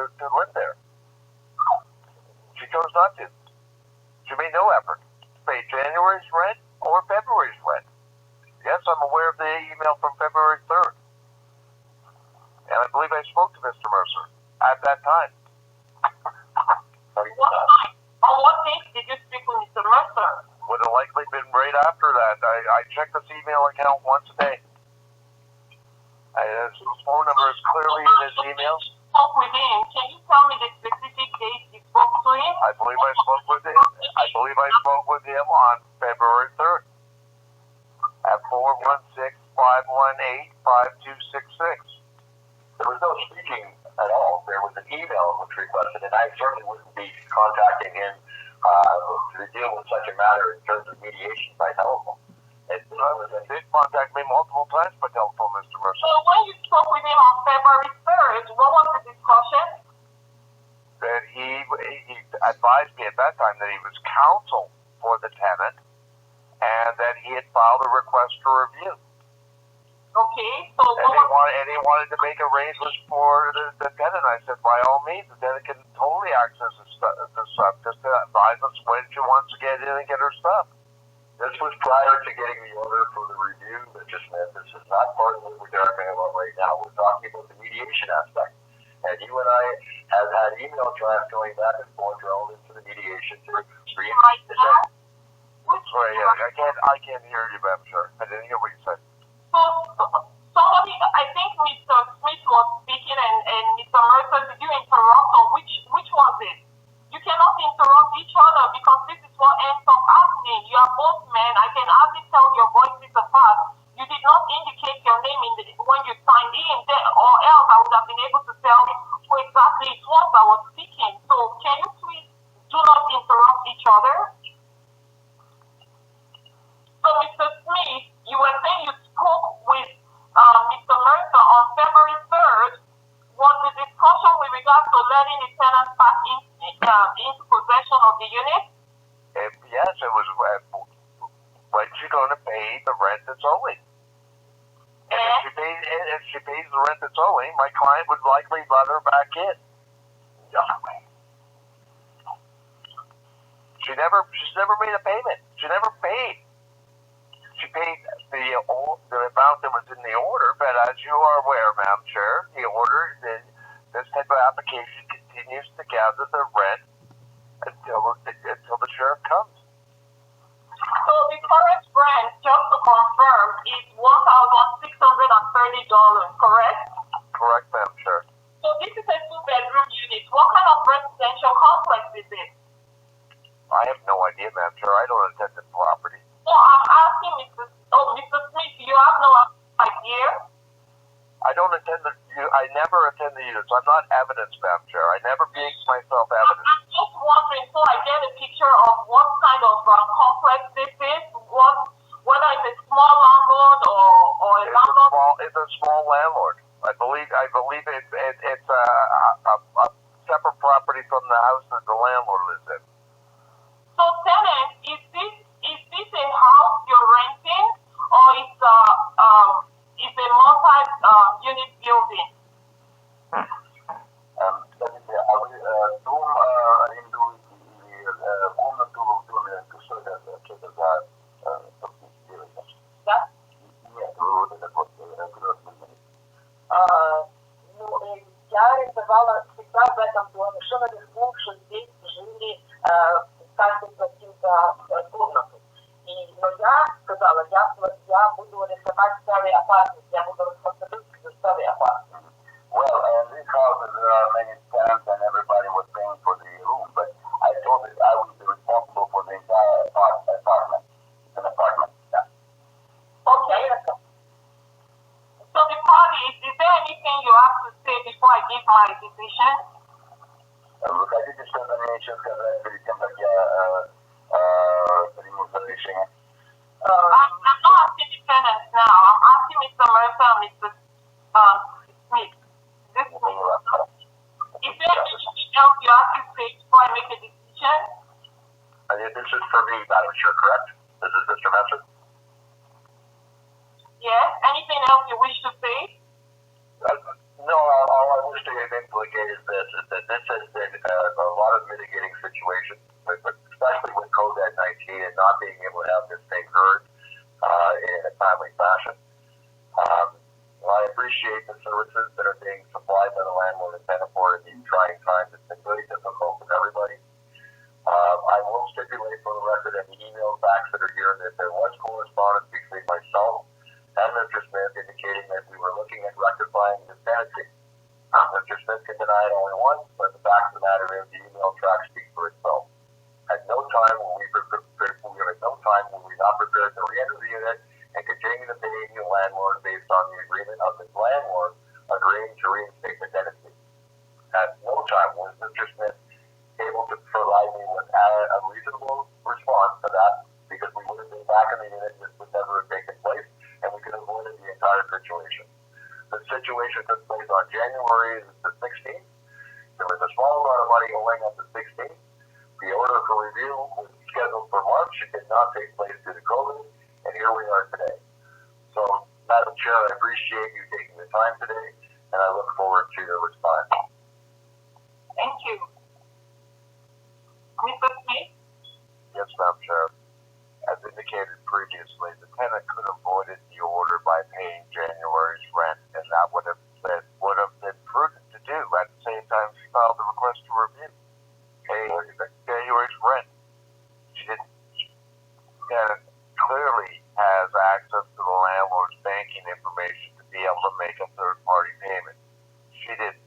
to live there. She chose not to. She made no effort to pay January's rent or February's rent. Yes, I'm aware of the email from February 3rd. And I believe I spoke to Mr. Mercer at that time. What time? On what date did you speak with Mr. Mercer? Would have likely been right after that. I check this email account once a day. His phone number is clearly in his email. Spoke with him. Can you tell me the specific date you spoke to him? I believe I spoke with him. I believe I spoke with him on February 3rd at 416-518-5266. There was no speaking at all. There was an email which requested, and I certainly wouldn't be contacting him to deal with such a matter in terms of mediation by telephone. He did contact me multiple times by telephone, Mr. Mercer. So when you spoke with him on February 3rd, what was the discussion? That he advised me at that time that he was counsel for the tenant and that he had filed a request for review. Okay, so and he wanted to make arrangements for the tenant. I said, by all means, the tenant can totally access the stuff. Just to advise us when she wants to get in and get her stuff. This was prior to getting the order for the review, Mr. Smith. This is not part of what we're talking about right now. We're talking about the mediation aspect. And you and I have had email drafts going back and forth relative to the mediation. Sorry, I can't hear you, ma'am. Sure, I didn't hear what you said. So somebody, I think Mr. Smith was speaking and Mr. Mercer, did you interrupt or which was it? You cannot interrupt each other because this is what ends up happening. You are both men. I can hardly tell your voices apart. You did not indicate your name when you signed in, or else I would have been able to tell who exactly it was I was speaking. So can you please do not interrupt each other? So Mr. Smith, you were saying you spoke with Mr. Mercer on February 3rd. Was the discussion with regards to letting the tenants back into possession of the unit? Yes, it was when she's going to pay the rent that's owing. And if she pays the rent that's owing, my client would likely let her back in. She's never made a payment. She never paid. She paid the amount that was in the order, but as you are aware, Madam Chair, the order, this type of application continues to gather the rent until the sheriff comes. So the current rent, just to confirm, is $1,630, correct? Correct, Madam Chair. So this is a two-bedroom unit. What kind of residential complex is it? I have no idea, Madam Chair. I don't attend the property. So I'm asking Mr. Smith, you have no idea? I never attend the units. I'm not evidence, Madam Chair. I never make myself evidence. I'm just wondering, so I get a picture of what kind of complex this is, whether it's a small landlord or a landlord. It's a small landlord. I believe it's a separate property from the house that the landlord lives in. So tenant, is this a house you're renting, or it's a multi-unit building? Я арендовала всегда в этом доме, что наверху, что здесь жили, каждый платил за комнату. Но я сказала, я буду арендовать целый апартмент, я буду распределить за целый апартмент. Well, in these houses there are many tenants and everybody was paying for the room, but I told it I would be responsible for the entire apartment. It's an apartment, yeah. Okay. So the parties, is there anything you have to say before I give my decision? Выходите, что за мне еще сказать перед тем, как я приму решение. I'm not asking the tenants now. I'm asking Mr. Mercer and Mr. Smith. Is there anything else you have to say before I make a decision? This is for me, Madam Chair, correct? This is Mr. Mercer? Yes. Anything else you wish to say? No, all I wish to implicate is this, is services that are being supplied by the landlord and tenant board in these trying times. It's been very difficult with everybody. I will stipulate for the record and the email facts that are here that there was correspondence between myself and Mr. Smith indicating that we were looking at rectifying the tenancy. Mr. Smith can deny it only once, but the fact of the matter is the email track speaks for itself. At no time were we not prepared to re-enter the unit and continue to pay the landlord based on the agreement of the landlord agreeing to reinstate the tenancy. At no time was Mr. Smith able to provide me with a reasonable response to that, because we would have been back in the unit and this would never have taken place, and we could have avoided the entire situation. The situation took place on January the 16th. There was a small amount of money owing on the 16th. The order for review was scheduled for March. It did not take place due to COVID, and here we are today. So, Madam Chair, I appreciate you taking the time today, and I look forward to your response. Thank you. Mr. Smith? Yes, Madam Chair. As indicated previously, the tenant could have avoided the order by paying January's rent, and that would have been prudent to do. At the same time, she filed a request to review January's rent. She didn't. Tenant clearly has access to the landlord's banking information to be able to make a third-party payment. She didn't.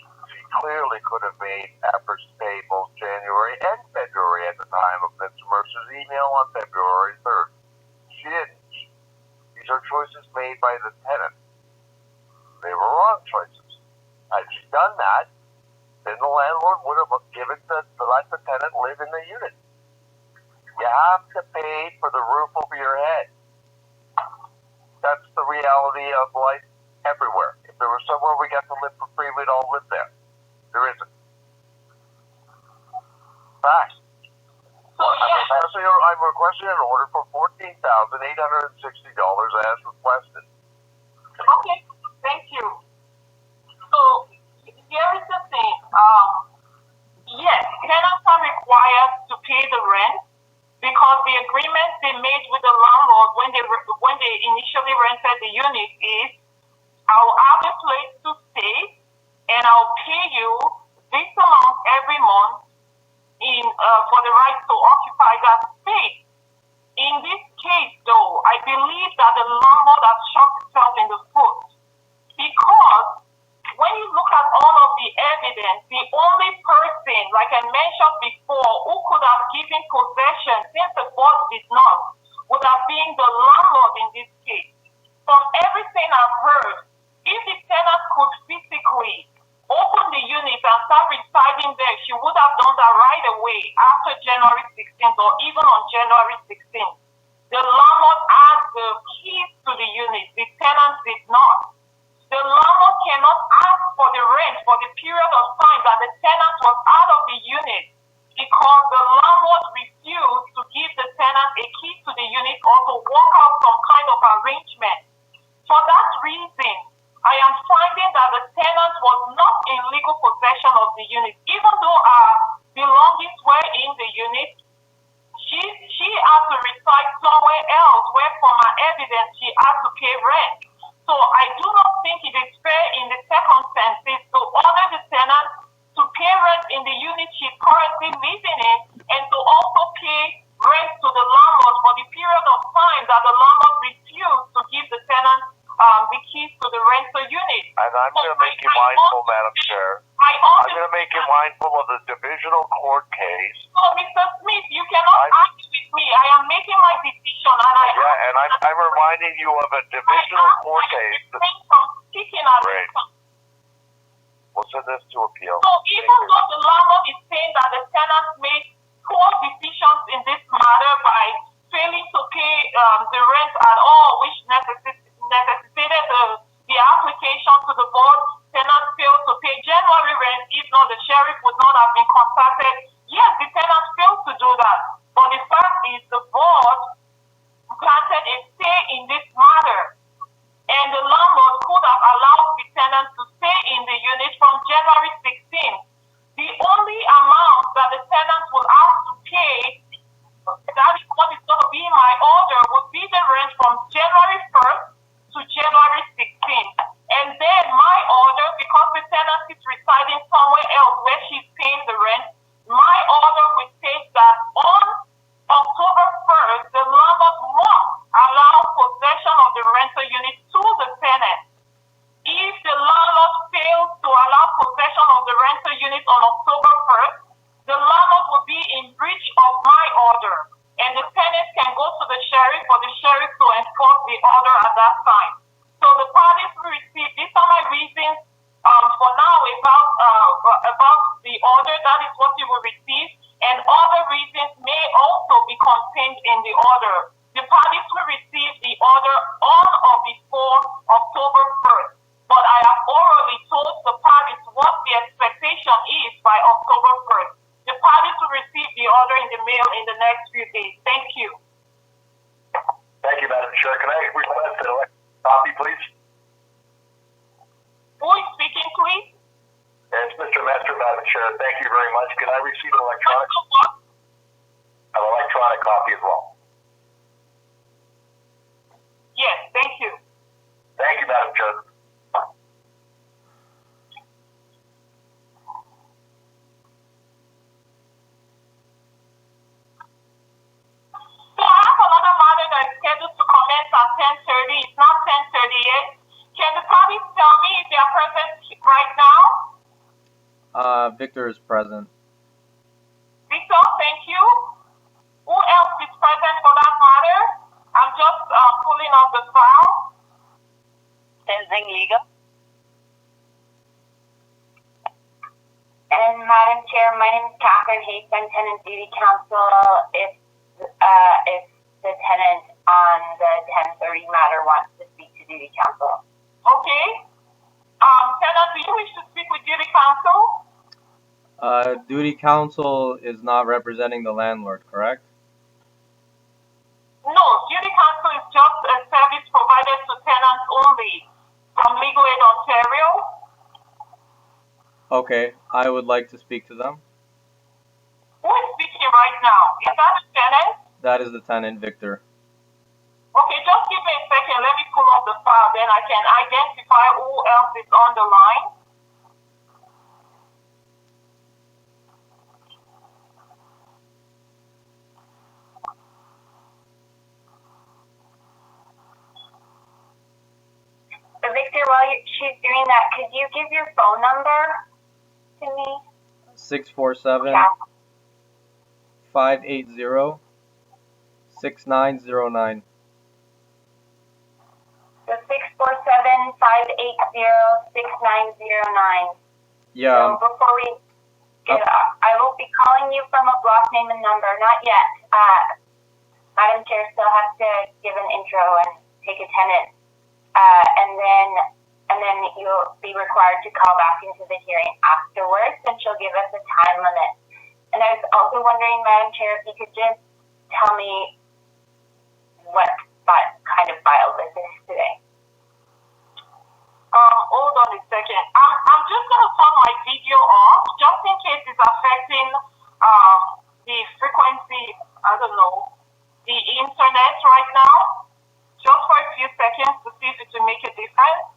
She clearly could have made efforts to pay both January and February at the time of Mr. Mercer's email on February 3rd. She didn't. These are choices made by the tenant. They were wrong choices. Had she done that, then the landlord would have given to let the tenant live in the unit. You have to pay for the roof over your head. That's the reality of life everywhere. If there was somewhere we got to live for free, we'd all live there. There isn't. Fact. So, yes. I'm requesting an order for $14,860 as requested. Okay, thank you. So, here is the thing. Yes, tenants are required to pay the rent because the agreement they made with the landlord when they initially rented the unit is, I'll have a place to stay and I'll pay you this amount every month for the right to occupy that space. In this case, though, I believe that the landlord has shot itself in the foot, because when you look at all of the evidence, the only person, like I mentioned before, who could have given possession, since the board did not, would have been the landlord in this case. From everything I've heard, if the tenant could physically open the unit and start residing there, she would have done that right away after January 16th or even on January 16th. The landlord had the keys to the unit. The tenant did not. The landlord cannot ask for the rent for the period of time that the tenant was out of the unit, because the landlord refused to give the tenant a key to the unit or to work out some kind of arrangement. For that reason, I am finding that the tenant was not in legal possession of the unit. Even though our belongings were in the unit, she had to reside somewhere else where, for my evidence, she had to pay rent. So I do not think it is fair in the circumstances to order the tenant to pay rent in the unit she's currently living in, and to also pay rent to the landlord for the period of time that the landlord refused to give the tenant the keys to the rental unit. And I'm going to make you mindful, Madam Chair. I'm going to make you mindful of the divisional court case. So, Mr. Smith, you cannot argue with me. I am making my decision, and I'm reminding you of a divisional court case. Great. We'll send this to appeal. So even though the landlord is saying that the tenant made poor decisions in this matter by failing to pay the rent at all, which necessitated the application to the board, tenant failed to pay January rent. If not, the sheriff would not have been contacted. Yes, the tenant failed to do that. But the fact is, the board granted a stay in this matter, and the landlord could have allowed the tenant to stay in the unit from January 16th. The only amount that the tenant will have to pay, that is what is going to be in my order, would be the rent from January 1st to January 16th. And then mail in the next few days. Thank you. Thank you, Madam Chair. Can I request an electronic copy, please? Who is speaking, please? It's Mr. Messer, Madam Chair. Thank you very much. Can I receive an electronic copy as well? Yes, thank you. Thank you, Madam Chair. So I have another matter that is scheduled to commence at 10:30. It's not 10:30 yet. Can the parties tell me if they are present right now? Victor is present. Victor, thank you. Who else is present for that matter? I'm just pulling up the file. Tenzing Liga. And Madam Chair, my name is Catherine Hayes. I'm Tenant Duty Counsel. If the tenant on the 10:30 matter wants to speak to Duty Counsel. Okay. Tenant, do you wish to speak with Duty Counsel? Duty counsel is not representing the landlord, correct? No, Duty Counsel is just a service provided to tenants only from Legal Aid Ontario. Okay, I would like to speak to them. Who is speaking right now? Is that the tenant? That is the tenant, Victor. Okay, just give me a second. Let me pull up the file, then I can identify who else is on the line. Victor, while she's doing that, could you give your phone number to me? 647 580 6909. So 647-580-6909. Yeah. So before we get I will be calling you from a block name and number. Not yet. Madam Chair still has to give an intro and take a tenant. And then you'll be required to call back into the hearing afterwards, and she'll give us a time limit. And I was also wondering, Madam Chair, if you could just tell me what kind of file this is today. Hold on a second. I'm just going to turn my video off, just in case it's affecting the frequency, I don't know, the internet right now. Just for a few seconds to see if it will make a difference.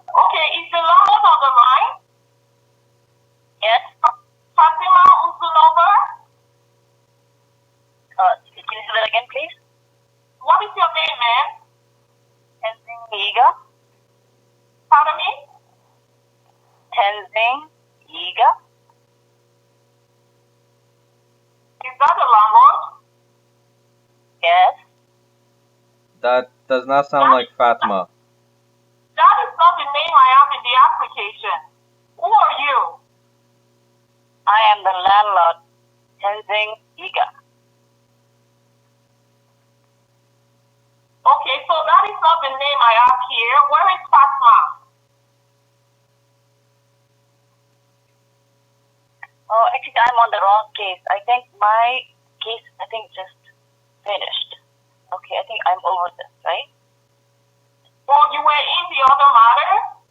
Okay, is the landlord on the line? Yes. Fatima Uzunova? Can you say that again, please? What is your name, ma'am? Tenzing Liga. Pardon me? Tenzing Liga. Is that the landlord? Yes. That does not sound like Fatima. That is not the name I have in the application. Who are you? I am the landlord, Tenzing Liga. Okay, so that is not the name I have here. Where is Fatima? Oh, actually, I'm on the wrong case. I think my case, just finished. Okay, I think I'm over this, right? Oh, you were in the other matter?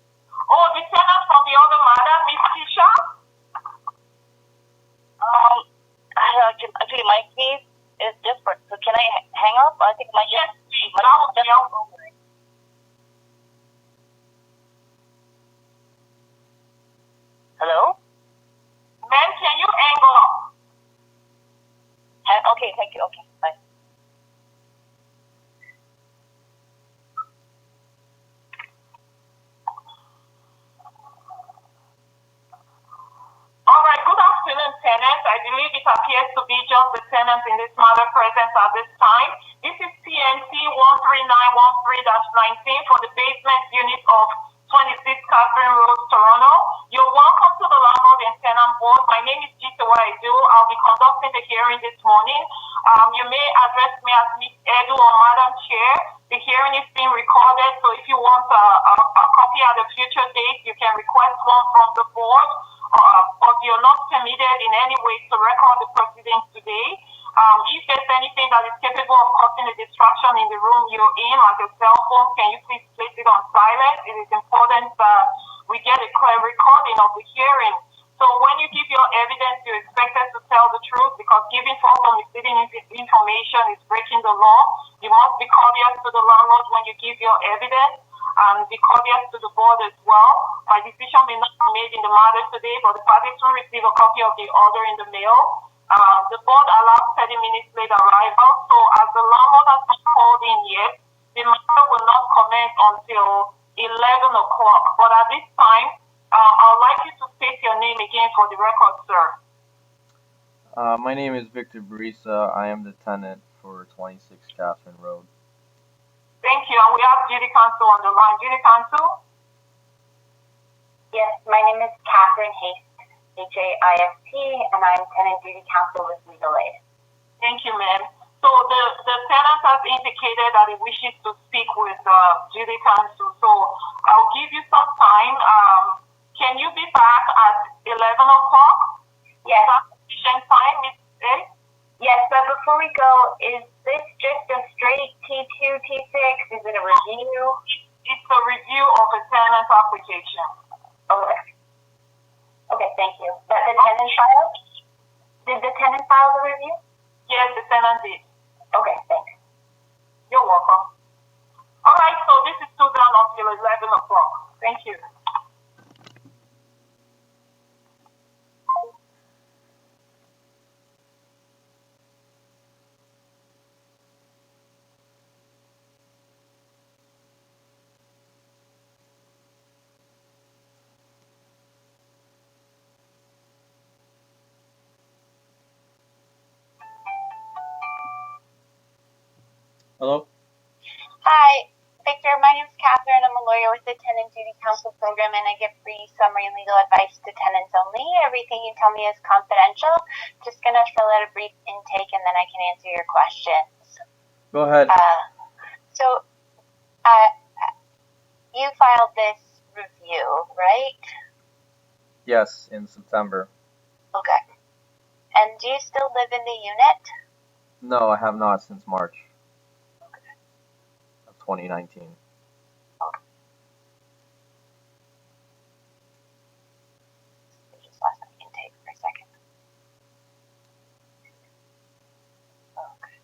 Oh, the tenant from the other matter, Miss Tisha? Actually, my case is different. So can I hang up? I think my Yes, please. my That would be helpful. Hello? Ma'am, can you hang up? Okay, thank you. Okay, bye. All right, good afternoon, tenant. I believe it appears to be just the tenant in this matter present at this time. This is CNC 13913-19 for the basement unit of 26 Catherine Road, Toronto. You're welcome to the landlord and tenant board. My name is Gita Waidu. I'll be conducting the hearing this morning. You may address me as Ms. Edu or Madam Chair. The hearing is being recorded, so if you want a copy at a future date, you can request one from the board, but you're not permitted in any way to record the proceedings today. If there's anything that is capable of causing a distraction in the room you're in, like a cell phone, can you please place it on silent? It is important that we get a clear recording of the hearing. So when you give your evidence, you're expected to tell the truth, because giving false or misleading information is breaking the law. You must be courteous to the landlord when you give your evidence, and be courteous to the board as well. My decision may not be made in the matter today, but the parties will receive a copy of the order in the mail. The board allows 30 minutes late arrival, so as the landlord has not called in yet, the matter will not commence until 11 o'clock. But at this time, I would like you to state your name again for the record, sir. My name is Victor Barisa. I am the tenant for 26 Catherine Road. Thank you. And we have Judy Counsel on the line. Judy Counsel? Yes, my name is Catherine Haste, H-A-I-S-T, and I'm tenant duty counsel with Legal Aid. Thank you, ma'am. So the tenant has indicated that he wishes to speak with Judy Counsel. So I'll give you some time. Can you be back at 11 o'clock? Yes. Is that sufficient time, Ms. A? Yes, but before we go, is this just a straight T2, T6? Is it a review? It's a review of a tenant application. Okay. Okay, thank you. But the tenant filed? Did the tenant file the review? Yes, the tenant did. Okay, thanks. You're welcome. All right, so this is still down until 11 o'clock. Thank you. Hello? Hi, Victor. My name is Catherine. I'm a lawyer with the Tenant Duty Counsel Program, and I give free summary legal advice to tenants only. Everything you tell me is confidential. Just going to fill out a brief intake, and then I can answer your questions. Go ahead. You filed this review, right? Yes, in September. Okay. And do you still live in the unit? No, I have not since March of 2019. Okay. Just lost my intake for a second. Okay.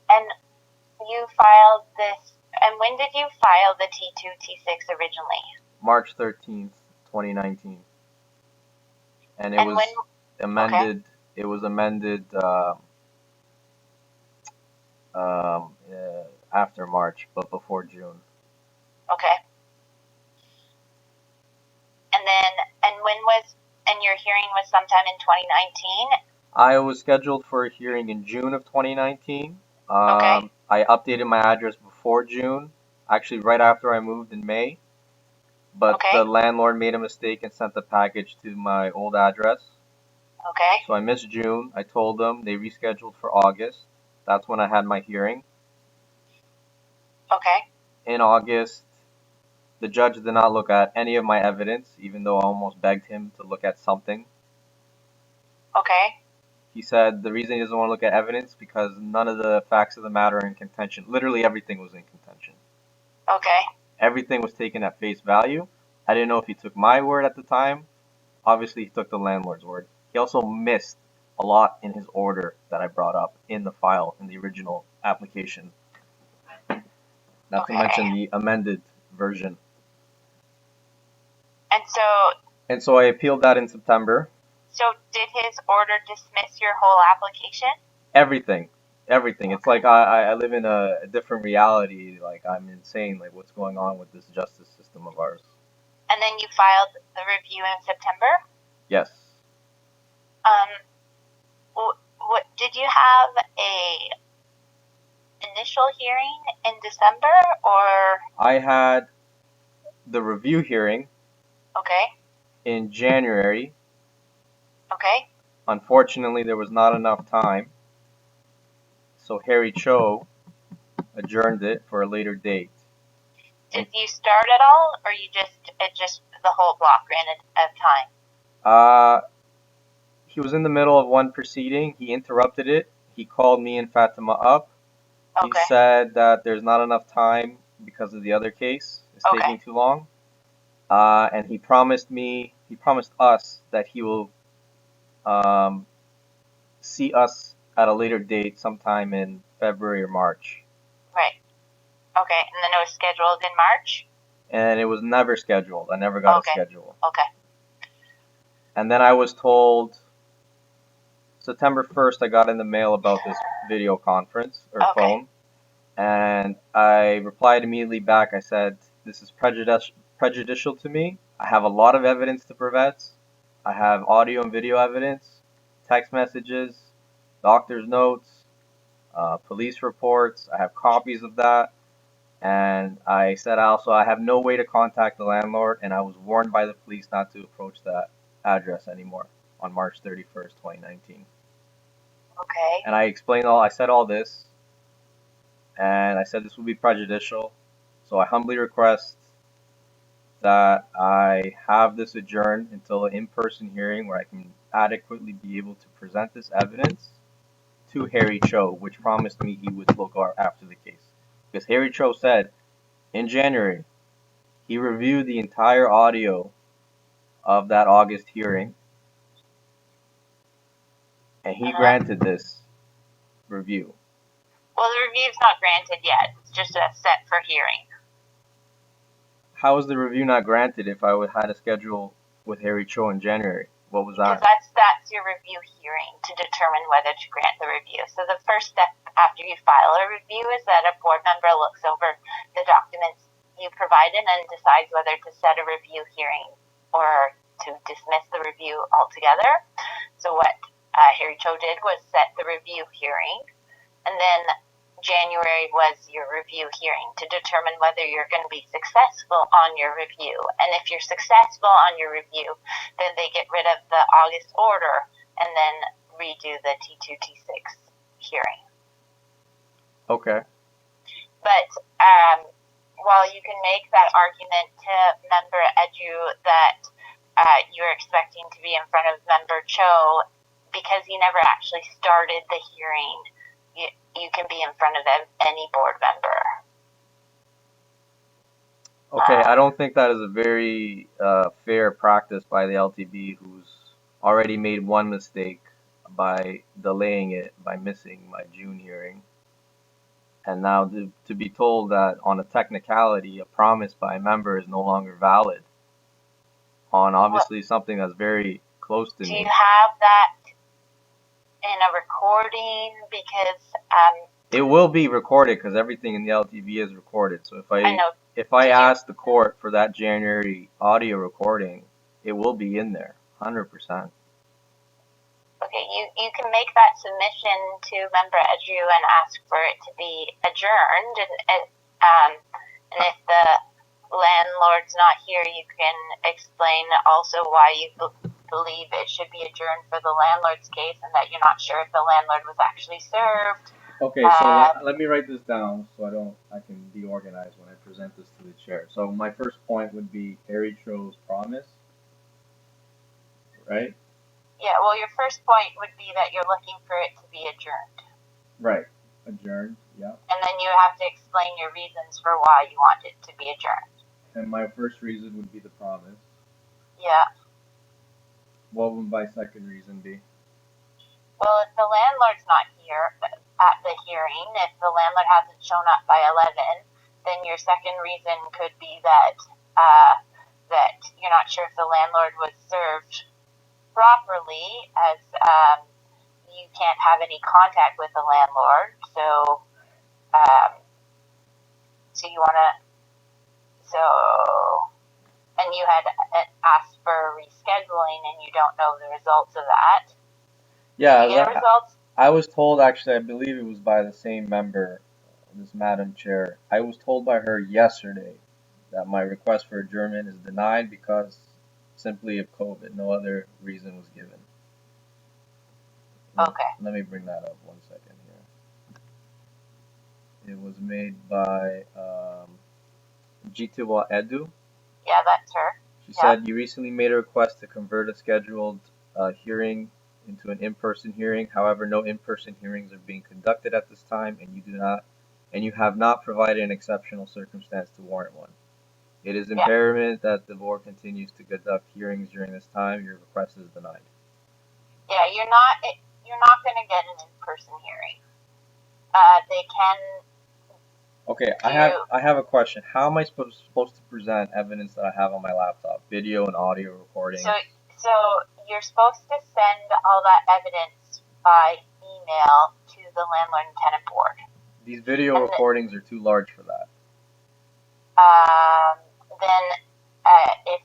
And you filed this, and when did you file the T2, T6 originally? March 13th, 2019. And it was amended. Okay. It was amended after March, but before June. Okay. And your hearing was sometime in 2019? I was scheduled for a hearing in June of 2019. Okay. I updated my address before June, actually right after I moved in May. But okay. The landlord made a mistake and sent the package to my old address. Okay. So I missed June. I told them. They rescheduled for August. That's when I had my hearing. Okay. In August, the judge did not look at any of my evidence, even though I almost begged him to look at something. Okay. He said the reason he doesn't want to look at evidence because none of the facts of the matter are in contention. Literally everything was in contention. Okay. Everything was taken at face value. I didn't know if he took my word at the time. Obviously, he took the landlord's word. He also missed a lot in his order that I brought up in the file, in the original application. Not to mention the amended version. And so I appealed that in September. So did his order dismiss your whole application? Everything. It's like I live in a different reality. Like, I'm insane. Like, what's going on with this justice system of ours? And then you filed the review in September? Yes. What did did you have a initial hearing in December, or? I had the review hearing Okay. in January. Okay. Unfortunately, there was not enough time, so Harry Cho adjourned it for a later date. Did you start at all, or it just the whole block ran at time? He was in the middle of one proceeding. He interrupted it. He called me and Fatima up. Okay. He said that there's not enough time because of the other case. It's taking too long. And he promised us that he will see us at a later date sometime in February or March. Right. Okay, and then it was scheduled in March? And it was never scheduled. I never got a schedule. Okay. And then I was told September 1st I got in the mail about this video conference or phone. And I replied immediately back. I said, this is prejudicial to me. I have a lot of evidence to prevent. I have audio and video evidence, text messages, doctor's notes, police reports. I have copies of that. And I said also I have no way to contact the landlord, and I was warned by the police not to approach that address anymore on March 31st, 2019. Okay. And I said all this, and I said this would be prejudicial, so I humbly request that I have this adjourned until an in-person hearing where I can adequately be able to present this evidence to Harry Cho, which promised me he would look after the case. Because Harry Cho said in January he reviewed the entire audio of that August hearing, and he granted this review. Well, the review's not granted yet. It's just a set for hearing. How is the review not granted if I had a schedule with Harry Cho in January? What was that? Because that's your review hearing to determine whether to grant the review. So the first step after you file a review is that a board member looks over the documents you provided and decides whether to set a review hearing or to dismiss the review altogether. So what Harry Cho did was set the review hearing, and then January was your review hearing to determine whether you're going to be successful on your review. And if you're successful on your review, then they get rid of the August order and then redo the T2, T6 hearing. Okay. But while you can make that argument to Member Edu that you're expecting to be in front of Member Cho, because he never actually started the hearing, you can be in front of any board member. Okay, I don't think that is a very fair practice by the LTB, who's already made one mistake by delaying it, by missing my June hearing. And now to be told that on a technicality, a promise by a member is no longer valid on obviously something that's very close to me. Do you have that in a recording? Because it will be recorded because everything in the LTV is recorded. So if I ask the court for that January audio recording, it will be in there, 100%. Okay, you can make that submission to Member Edu and ask for it to be adjourned, and if the landlord's not here, you can explain also why you believe it should be adjourned for the landlord's case, and that you're not sure if the landlord was actually served. Okay, so let me write this down so I can be organized when I present this to the chair. So my first point would be Harry Cho's promise, right? Yeah, well, your first point would be that you're looking for it to be adjourned. Right, adjourned, yeah. And then you have to explain your reasons for why you want it to be adjourned. And my first reason would be the promise. Yeah. What would my second reason be? Well, if the landlord's not here at the hearing, if the landlord hasn't shown up by 11, then your second reason could be that that you're not sure if the landlord was served properly, as you can't have any contact with the landlord. So you want to, and you had asked for rescheduling, and you don't know the results of that. Yeah, I was told, actually, I believe it was by the same member, this Madam Chair. I was told by her yesterday that my request for adjournment is denied because simply of COVID. No other reason was given. Okay. Let me bring that up 1 second here. It was made by Jitiwa Edu. Yeah, that's her. She said, you recently made a request to convert a scheduled hearing into an in-person hearing. However, no in-person hearings are being conducted at this time, and you have not provided an exceptional circumstance to warrant one. It is imperative that the board continues to conduct hearings during this time. Your request is denied. Yeah, you're not going to get an in-person hearing. They can. Okay, I have a question. How am I supposed to present evidence that I have on my laptop, video and audio recordings? So you're supposed to send all that evidence by email to the landlord and tenant board. These video recordings are too large for that. Then if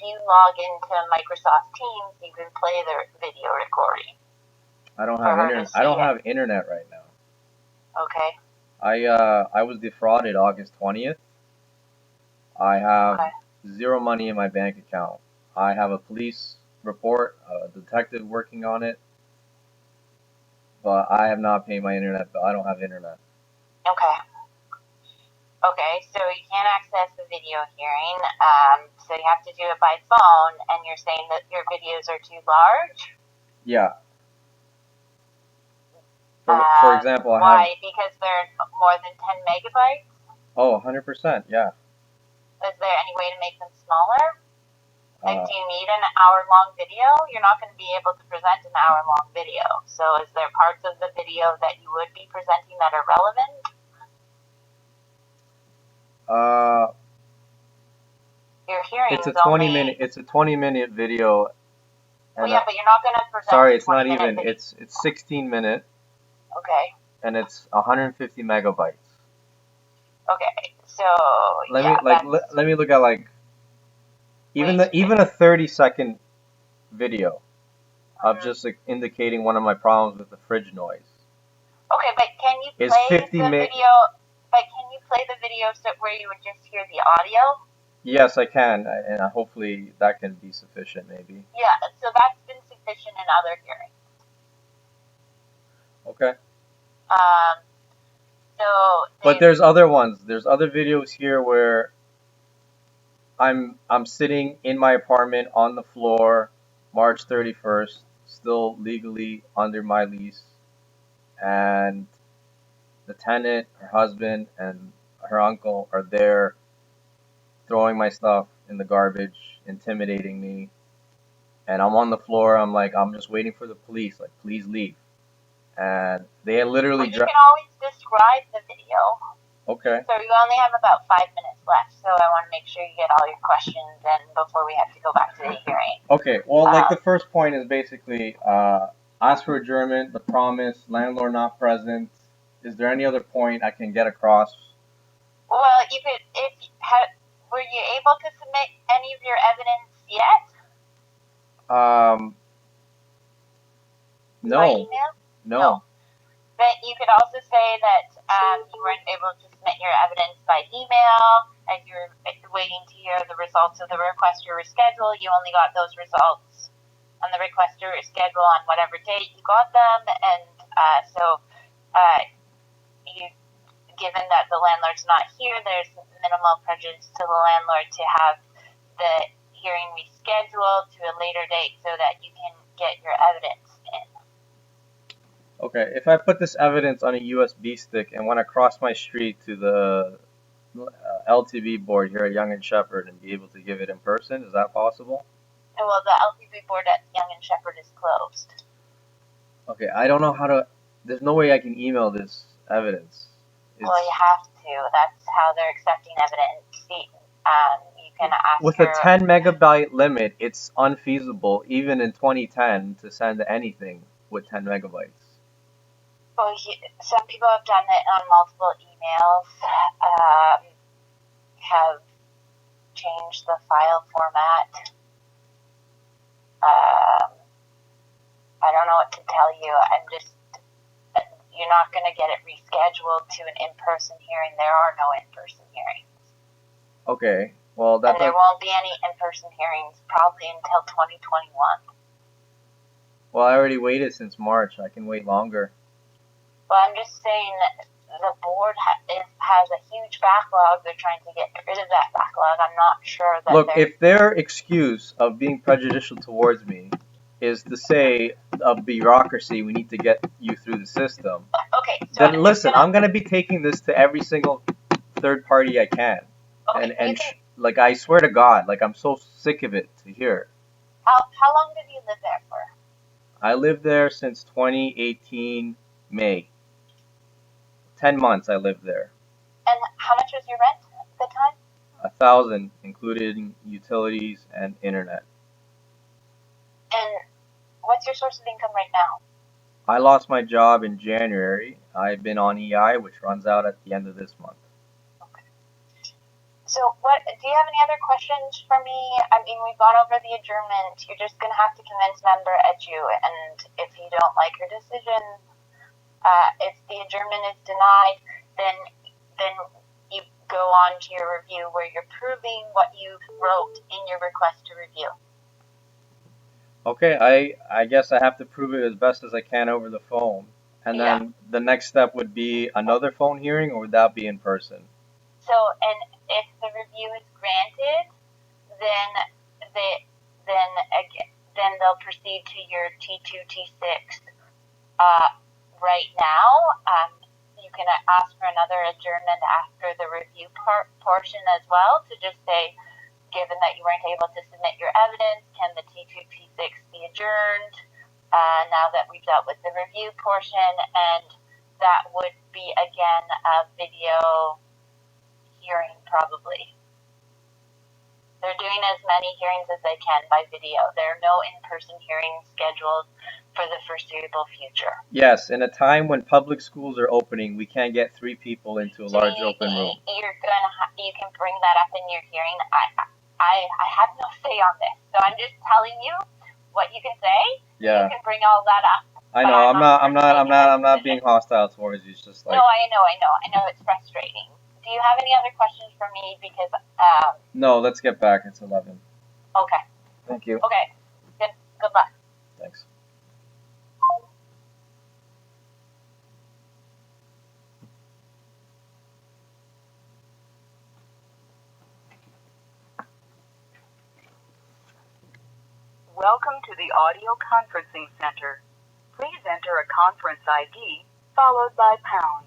you log into Microsoft Teams, you can play the video recording. I don't have internet. I don't have internet right now. Okay. I was defrauded August 20th. I have zero money in my bank account. I have a police report, a detective working on it, but I have not paid my internet bill. I don't have internet. Okay, so you can't access the video hearing, so you have to do it by phone, and you're saying that your videos are too large? Yeah. For example, why? Because they're more than 10 megabytes? Oh, 100%, yeah. Is there any way to make them smaller? Like, do you need an hour-long video? You're not going to be able to present an hour-long video. So is there parts of the video that you would be presenting that are relevant? Your hearing it's a 20-minute video. Well, yeah, but you're not going to present. Sorry, it's not even. It's 16 minutes. Okay. And it's 150 megabytes. Okay, so let me look at like even a 30-second video of just like indicating one of my problems with the fridge noise. Okay, but can you play the video? But can you play the video where you would just hear the audio? Yes, I can, and hopefully that can be sufficient, maybe. Yeah, so that's been sufficient in other hearings. Okay. So. But there's other ones. There's other videos here where I'm sitting in my apartment on the floor, March 31st, still legally under my lease, and the tenant, her husband, and her uncle are there throwing my stuff in the garbage, intimidating me, and I'm on the floor. I'm just waiting for the police, like, please leave. And they literally. Well, you can always describe the video. Okay. So you only have about 5 minutes left, so I want to make sure you get all your questions in before we have to go back to the hearing. Okay. Well, like the first point is basically ask for adjournment, the promise, landlord not present. Is there any other point I can get across? Well, you could. Were you able to submit any of your evidence yet? No. By email? No. But you could also say that you weren't able to submit your evidence by email, and you're waiting to hear the results of the request to reschedule. You only got those results on the request to reschedule on whatever date you got them, and given that the landlord's not here, there's minimal prejudice to the landlord to have the hearing rescheduled to a later date so that you can get your evidence in. Okay, if I put this evidence on a USB stick and went across my street to the LTB board here at Young and Shepherd and be able to give it in person, is that possible? Well, the LTB board at Young and Shepherd is closed. Okay, I don't know how to. There's no way I can email this evidence. Well, you have to. That's how they're accepting evidence. You can ask. With a 10 megabyte limit, it's unfeasible, even in 2010, to send anything with 10 megabytes. Well, some people have done it on multiple emails, have changed the file format. I don't what to tell you. You're not going to get it rescheduled to an in-person hearing. There are no in-person hearings. Okay. Well, and there won't be any in-person hearings probably until 2021. Well, I already waited since March. I can wait longer. Well, I'm just saying that the board has a huge backlog. They're trying to get rid of that backlog. I'm not sure that. Look, if their excuse of being prejudicial towards me is to say of bureaucracy, we need to get you through the system. Okay. So then listen, I'm gonna be taking this to every single third party I can. Okay, like I swear to God, like I'm so sick of it to hear. How long did you live there for? I lived there since 2018 May. 10 months I lived there. And how much was your rent at the time? $1,000, including utilities and internet. And what's your source of income right now? I lost my job in January. I've been on EI, which runs out at the end of this month. Okay. So do you have any other questions for me? I mean, we've gone over the adjournment. You're just going to have to convince member Edu, and if you don't like her decision, if the adjournment is denied, then you go on to your review where you're proving what you wrote in your request to review. Okay, I guess I have to prove it as best as I can over the phone. And then the next step would be another phone hearing, or would that be in person? So, and if the review is granted, then they'll proceed to your T2, T6. Right now, you can ask for another adjournment after the review portion as well, to just say, given that you weren't able to submit your evidence, can the T2, T6 be adjourned now that we've dealt with the review portion? And that would be, again, a video hearing probably. They're doing as many hearings as they can by video. There are no in-person hearings scheduled for the foreseeable future. Yes, in a time when public schools are opening, we can't get 3 people into a large open room. You can bring that up in your hearing. I have no say on this, so I'm just telling you what you can say. Yeah. You can bring all that up. I know. I'm not being hostile towards you. It's just like. No, I know. It's frustrating. Do you have any other questions for me? Because No, let's get back. It's 11. Okay. Thank you. Okay. Good luck. Thanks. Welcome to the audio conferencing center. Please enter a conference ID followed by pound.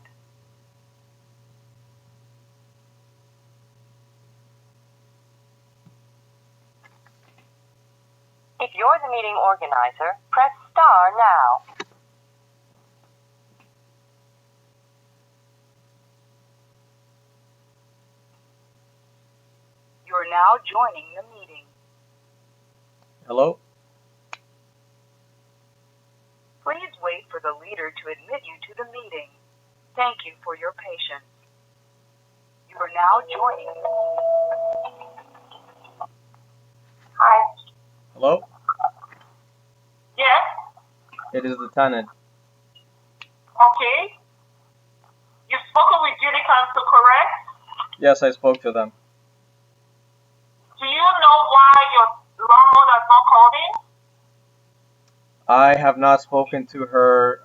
If you're the meeting organizer, press star now. You're now joining the meeting. Hello? Please wait for the leader to admit you to the meeting. Thank you for your patience. You are now joining the meeting. Hi. Hello? Yes? It is the tenant. Okay. You've spoken with Judy Council, correct? Yes, I spoke to them. Do you know why your landlord has not called in? I have not spoken to her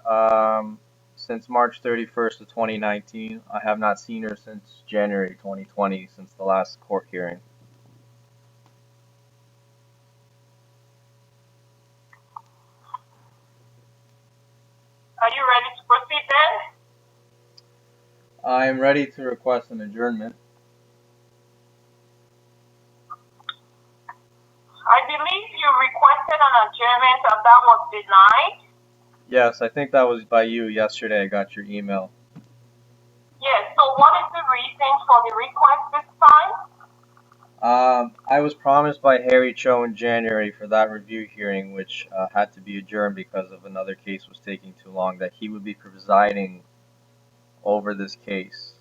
since March 31st of 2019. I have not seen her since January 2020, since the last court hearing. Are you ready to proceed then? I am ready to request an adjournment. I believe you requested an adjournment and that was denied. Yes, I think that was by you yesterday. I got your email. Yes, so what is the reason for the request this time? I was promised by Harry Cho in January for that review hearing, which had to be adjourned because of another case was taking too long, that he would be presiding over this case.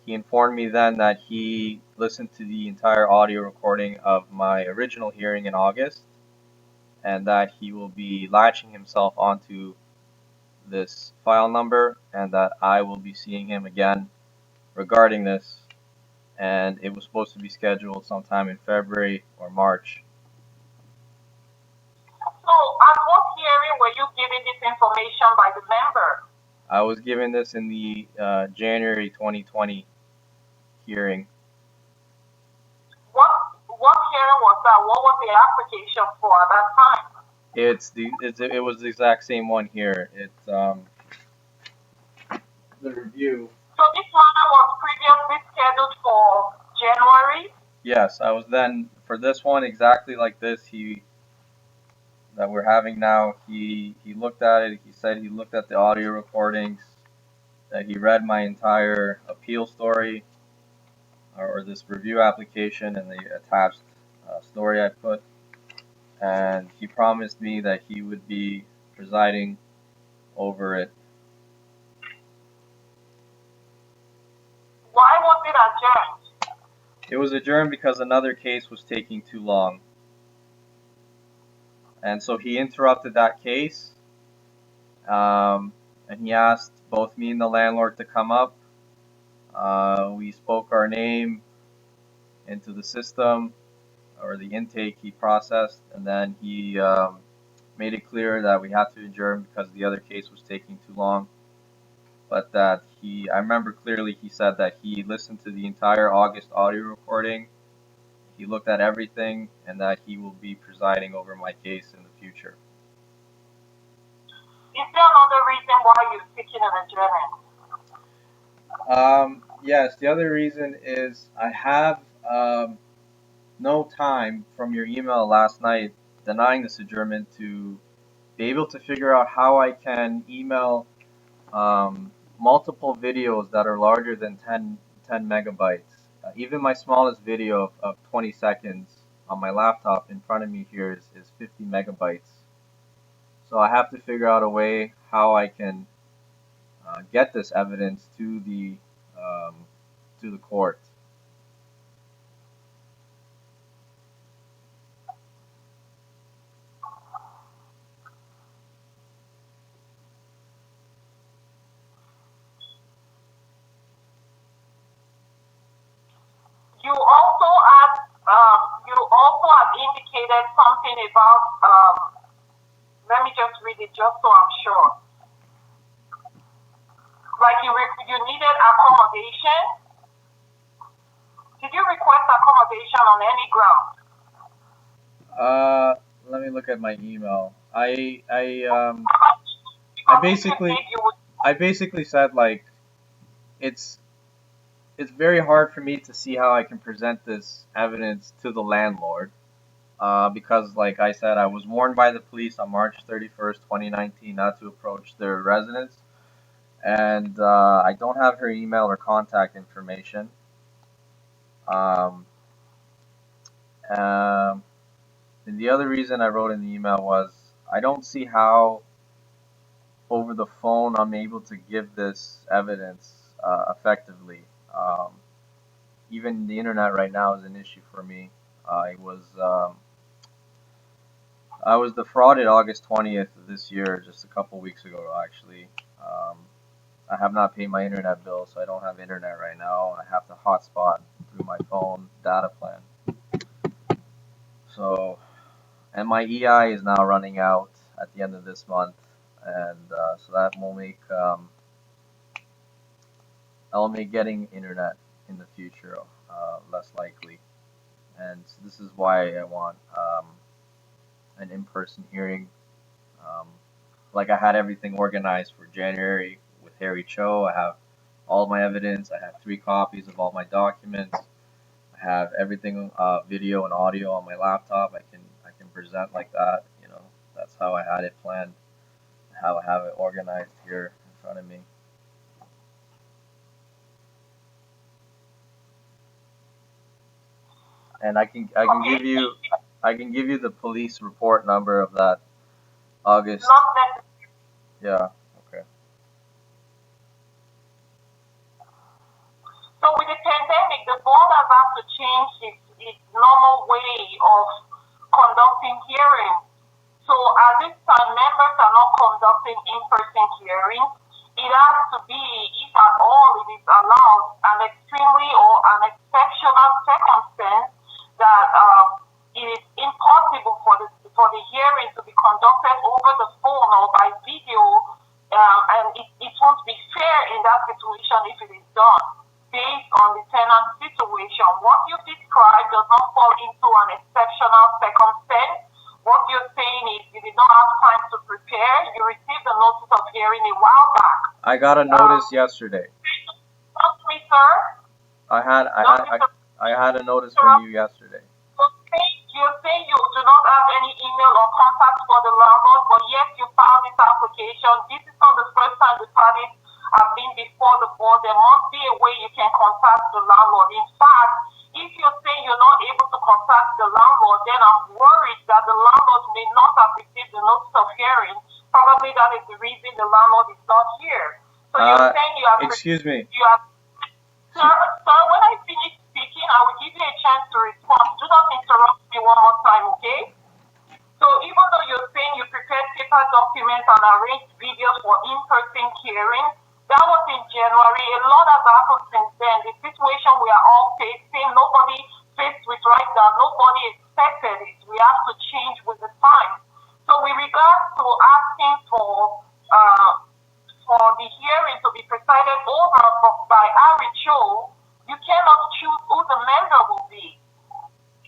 He informed me then that he listened to the entire audio recording of my original hearing in August, and that he will be latching himself onto this file number, and that I will be seeing him again regarding this. And it was supposed to be scheduled sometime in February or March. So, at what hearing were you given this information by the member? I was given this in the January 2020 hearing. What hearing was that? What was the application for at that time? It was the exact same one here. It's the review. So this one was previously scheduled for January? Yes, I was then for this one exactly like this. That we're having now. He looked at it. He said he looked at the audio recordings. That he read my entire appeal story or this review application and the attached story I put. And he promised me that he would be presiding over it. Why was it adjourned? It was adjourned because another case was taking too long. And so he interrupted that case, and he asked both me and the landlord to come up. We spoke our name into the system, or the intake he processed, and then he made it clear that we had to adjourn because the other case was taking too long. But that I remember clearly he said that he listened to the entire August audio recording, he looked at everything, and that he will be presiding over my case in the future. Is there another reason why you're seeking an adjournment? Yes, the other reason is I have no time from your email last night denying this adjournment to be able to figure out how I can email multiple videos that are larger than 10 megabytes. Even my smallest video of 20 seconds on my laptop in front of me here is 50 megabytes. So I have to figure out a way how I can get this evidence to the court. You also have indicated something about, let me just read it just so I'm sure. Like you needed accommodation. Did you request accommodation on any ground? Let me look at my email. I basically said, like, it's very hard for me to see how I can present this evidence to the landlord, because, like I said, I was warned by the police on March 31st, 2019 not to approach their residence, and I don't have her email or contact information. And the other reason I wrote in the email was I don't see how over the phone I'm able to give this evidence effectively. Even the internet right now is an issue for me. I was defrauded August 20th of this year, just a couple weeks ago actually. I have not paid my internet bill, so I don't have internet right now. I have to hotspot through my phone data plan. So, and my EI is now running out at the end of this month, and so that will make getting internet in the future less likely. And so this is why I want an in-person hearing. Like I had everything organized for January with Harry Cho. I have all my evidence. I have 3 copies of all my documents. I have everything, video and audio on my laptop. I can present like that. You know, that's how I had it planned. How I have it organized here in front of me. And I can give you the police report number of that August. Yeah. Okay. So with the pandemic, the board has had to change its normal way of conducting hearings. conducting in-person hearings, it has to be, if at all it is allowed, an extremely or an exceptional circumstance that it is impossible for the hearing to be conducted over the phone or by video, and it won't be fair in that situation if it is done based on the tenant situation. What you described does not fall into an exceptional circumstance. What you're saying is you did not have time to prepare. You received the notice of hearing a while back. I got a notice yesterday. Excuse me, sir. I had a notice from you yesterday. You say you do not have any email or contact for the landlord, but yet you filed this application. This is not the first time the parties have been before the board. There must be a way you can contact the landlord. In fact, if you're saying you're not able to contact the landlord, then I'm worried that the landlord may not have received the notice of hearing. Probably that is the reason the landlord is not here. So you're saying you have... Excuse me. Sir, when I finish speaking, I will give you a chance to respond. Do not interrupt me one more time, okay? So even though you're saying you prepared paper documents and arranged videos for in-person hearing, that was in January. A lot has happened since then. The situation we are all facing, nobody faced with right now, nobody expected it. We have to change with the time. So with regards to asking for the hearing to be presided over by RHO, you cannot choose who the member will be.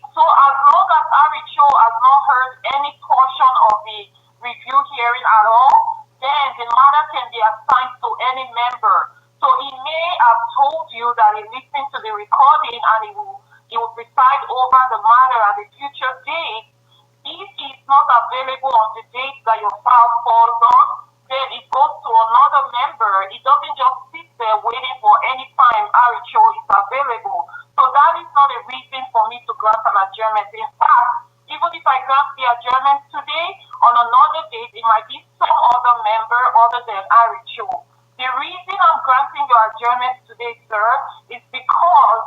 So as long as RHO has not heard any portion of the review hearing at all, then the matter can be assigned to any member. So he may have told you that he listened to the recording and he will preside over the matter at a future date. If he is not available on the date that your file falls on, then it goes to another member. It doesn't just sit there waiting for any time RHO is available. So that is not a reason for me to grant an adjournment. In fact, even if I grant the adjournment today, on another date, it might be some other member other than RHO. The reason I'm granting your adjournment today, sir, is because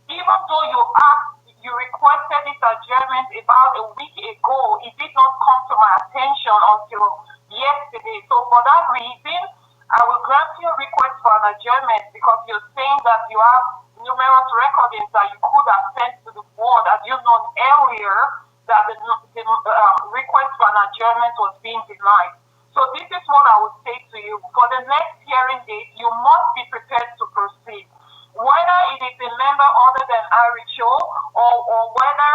even though you requested this adjournment about a week ago, it did not come to my attention until yesterday. So for that reason, I will grant your request for an adjournment because you're saying that you have numerous recordings that you could have sent to the board, as you known earlier that the request for an adjournment was being denied. So this is what I would say to you. For the next hearing date, you must be prepared to proceed. Whether it is a member other than RHO or whether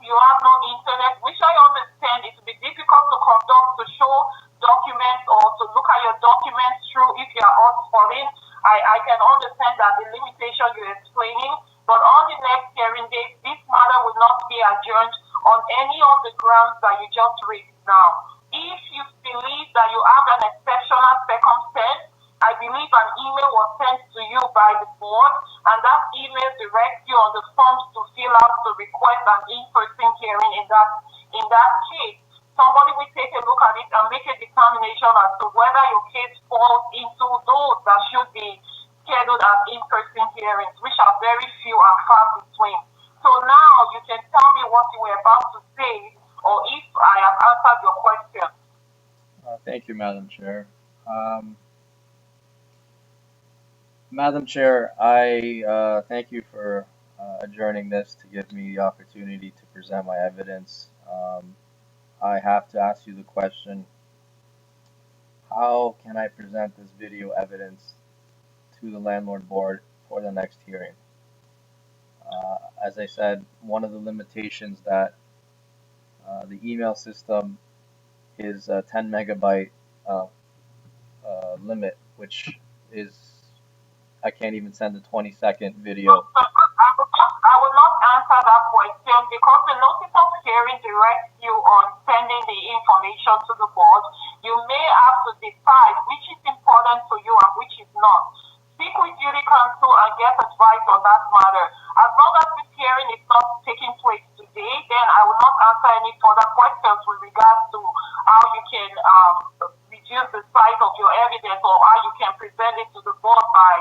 you have no internet, which I understand it will be difficult to conduct, to show documents or to look at your documents through if you are hotspotting. I can understand that the limitation you're explaining, but on the next hearing date, this matter will not be adjourned on any of the grounds that you just raised now. If you believe that you have an exceptional circumstance, I believe an email was sent to you by the board, and that email directs you on the forms to fill out to request an in-person hearing in that case. Somebody will take a look at it and make a determination as to whether your case falls into those that should be scheduled as in-person hearings, which are very few and far between. So now you can tell me what you were about to say, or if I have answered your question. Thank you, Madam Chair. Madam Chair, I thank you for adjourning this to give me the opportunity to present my evidence. I have to ask you the question, how can I present this video evidence to the landlord board for the next hearing? As I said, one of the limitations that the email system is a 10 megabyte limit, which is, I can't even send a 20-second video. I will not answer that question because the notice of hearing directs you on sending the information to the board. You may have to decide which is important to you and which is not. Speak with jury counsel and get advice on that matter. As long as this hearing is not taking place today, then I will not answer any further questions with regards to how you can reduce the size of your evidence or how you can present it to the board by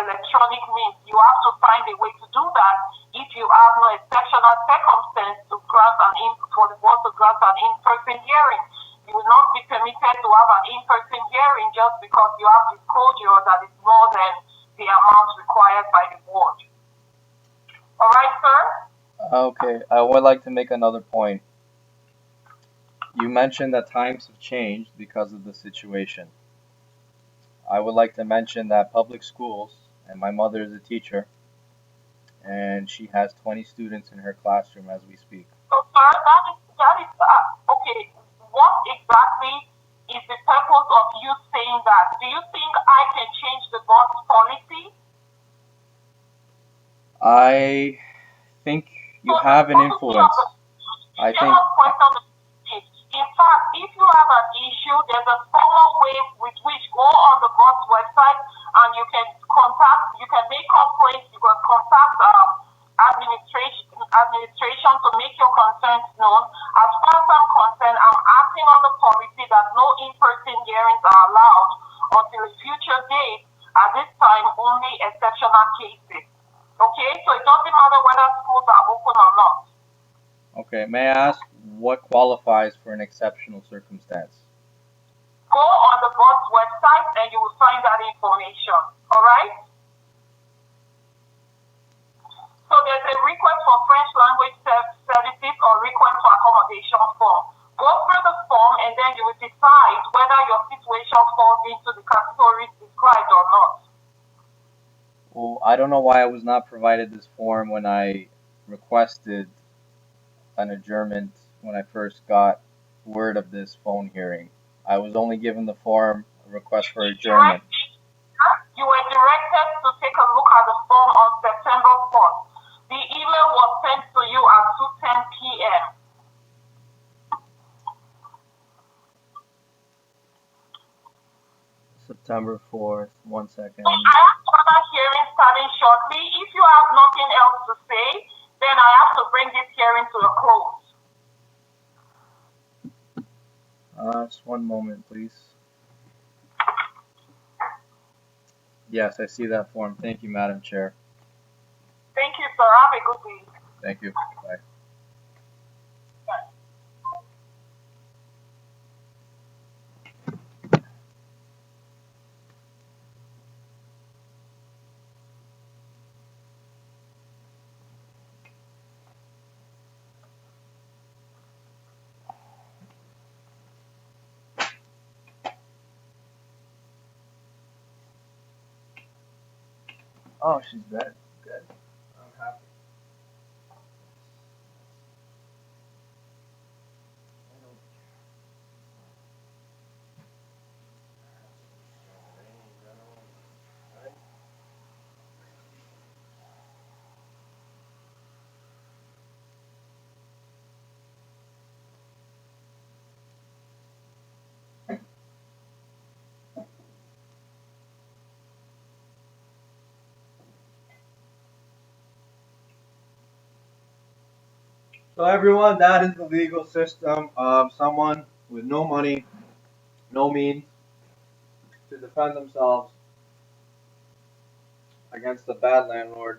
electronic means. You have to find a way to do that if you have no exceptional circumstance to grant for the board to grant an in-person hearing. You will not be be permitted to have an in-person hearing just because you have disclosure that is more than the amount required by the board. All right, sir? Okay, I would like to make another point. You mentioned that times have changed because of the situation. I would like to mention that public schools, and my mother is a teacher, and she has 20 students in her classroom as we speak. So, sir, that is okay. What exactly is the purpose of you saying that? Do you think I can change the board's policy? I think you So have an the policy of influence. the I you think cannot question the policy. In fact, if you have an issue, there's a formal way with which go on the board's website and you can make complaints, you can contact administration to make your concerns known. As far as I'm concerned, I'm acting on the policy that no in-person hearings are allowed until a future date. At this time, only exceptional cases. Okay, so it doesn't matter whether schools are open or not. Okay, may I ask what qualifies for an exceptional circumstance? Go on the board's website and you will find that information. All right? So there's a request for French language services or request for accommodation form. Go through the form and then you will decide whether your situation falls into the categories described or not. Well, I don't know why I was not provided this form when I requested an adjournment when I first got word of this phone hearing. I was only given the form, a request for adjournment. You were directed to take a look at the form on September 4th. The email was sent to you at 2:10 p.m. September 4th, 1 second. So I have another hearing starting shortly. If you have nothing else to say, then I have to bring this hearing to a close. Just one moment, please. Yes, I see that form. Thank you, Madam Chair. Thank you, sir. Have a good day. Thank you. Bye. Oh, she's dead. Good. I'm happy. So everyone, that is the legal system of someone with no money, no means to defend themselves against a bad landlord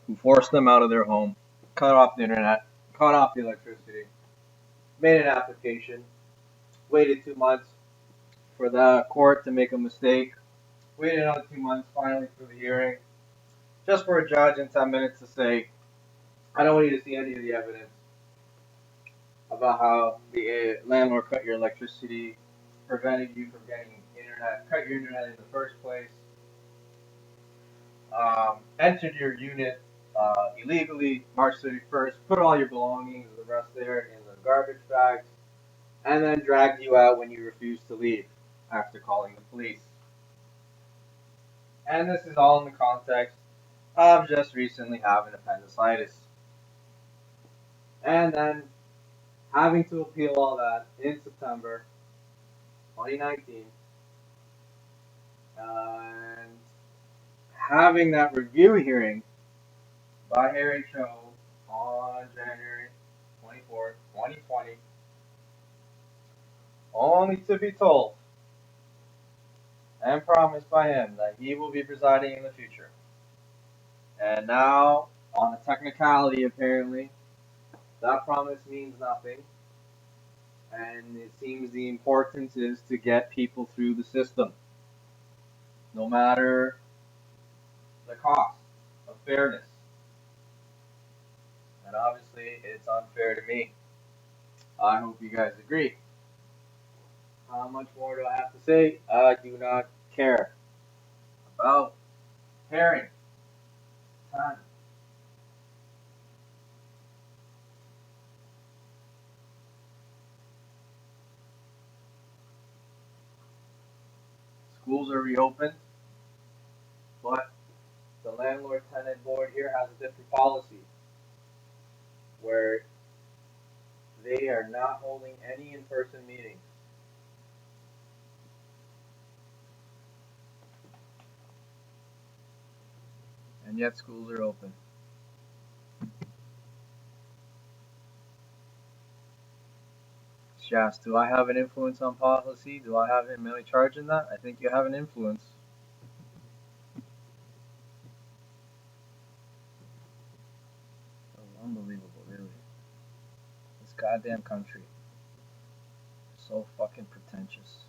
who forced them out of their home, cut off the internet, cut off the electricity, made an application, waited 2 months for the court to make a mistake, waited another 2 months finally for the hearing, just for a judge in 10 minutes to say, I don't need to see any of the evidence about how the landlord cut your electricity, prevented you from getting internet, cut your internet in the first place, entered your unit illegally March 31st, put all your belongings, the rest there, in the garbage bags, and then dragged you out when you refused to leave after calling the police. And this is all in the context of just recently having appendicitis. And then having to appeal all that in September 2019, and having that review hearing by Harry Cho on January 24th, 2020, only to be told and promised by him that he will be presiding in the future. And now, on a technicality apparently, that promise means nothing. And it seems the importance is to get people through the system, no matter the cost of fairness. And obviously, it's unfair to me. I hope you guys agree. How much more do I have to say? I do not care about herring. Ton. Schools are reopened, but the landlord-tenant board here has a different policy where they are not holding any in-person meetings. And yet schools are open. Shafts, do I have an influence on policy? Do I have any charge in that? I think you have an influence. Oh, unbelievable, really. This goddamn country. So fucking pretentious.